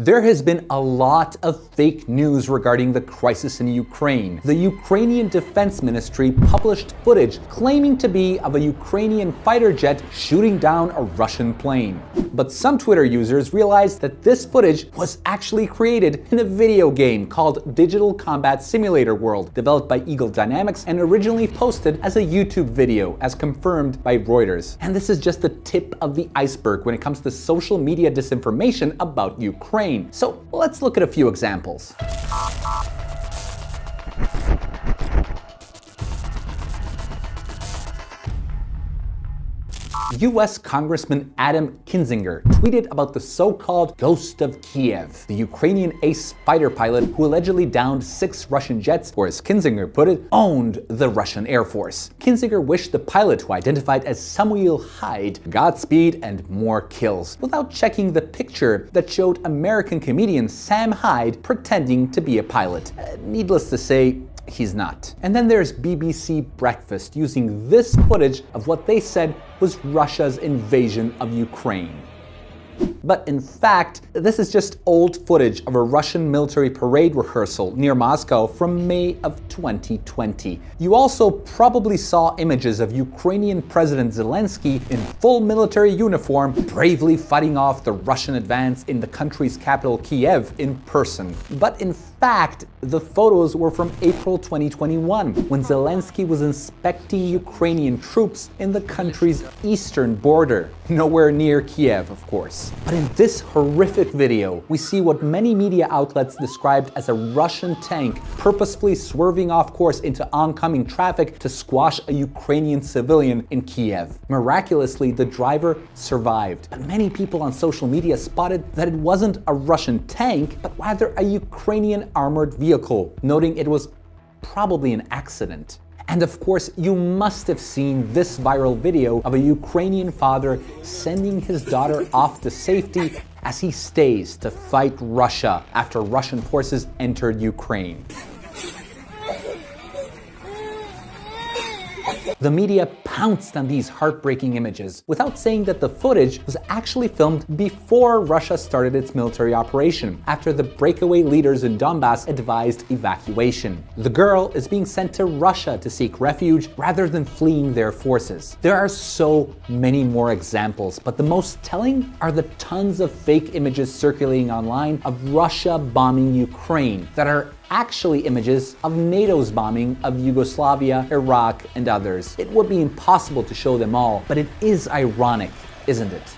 There has been a lot of fake news regarding the crisis in Ukraine. The Ukrainian Defense Ministry published footage claiming to be of a Ukrainian fighter jet shooting down a Russian plane. But some Twitter users realized that this footage was actually created in a video game called Digital Combat Simulator World, developed by Eagle Dynamics and originally posted as a YouTube video, as confirmed by Reuters. And this is just the tip of the iceberg when it comes to social media disinformation about Ukraine. So let's look at a few examples. US Congressman Adam Kinzinger tweeted about the so-called Ghost of Kiev, the Ukrainian ace fighter pilot who allegedly downed 6 Russian jets, or as Kinzinger put it, owned the Russian Air Force. Kinzinger wished the pilot, who identified as Samuel Hyde, Godspeed and more kills, without checking the picture that showed American comedian Sam Hyde pretending to be a pilot. Needless to say, he's not. And then there's BBC Breakfast using this footage of what they said was Russia's invasion of Ukraine. But in fact, this is just old footage of a Russian military parade rehearsal near Moscow from May of 2020. You also probably saw images of Ukrainian President Zelensky in full military uniform bravely fighting off the Russian advance in the country's capital Kiev in person. But in fact, the photos were from April 2021, when Zelensky was inspecting Ukrainian troops in the country's eastern border, nowhere near Kiev, of course. But in this horrific video, we see what many media outlets described as a Russian tank purposefully swerving off course into oncoming traffic to squash a Ukrainian civilian in Kiev. Miraculously, the driver survived. But many people on social media spotted that it wasn't a Russian tank, but rather a Ukrainian armored vehicle, noting it was probably an accident. And of course, you must have seen this viral video of a Ukrainian father sending his daughter off to safety as he stays to fight Russia after Russian forces entered Ukraine. The media pounced on these heartbreaking images without saying that the footage was actually filmed before Russia started its military operation, after the breakaway leaders in Donbass advised evacuation. The girl is being sent to Russia to seek refuge rather than fleeing their forces. There are so many more examples, but the most telling are the tons of fake images circulating online of Russia bombing Ukraine that are actually images of NATO's bombing of Yugoslavia, Iraq, and others. It would be impossible to show them all, but it is ironic, isn't it?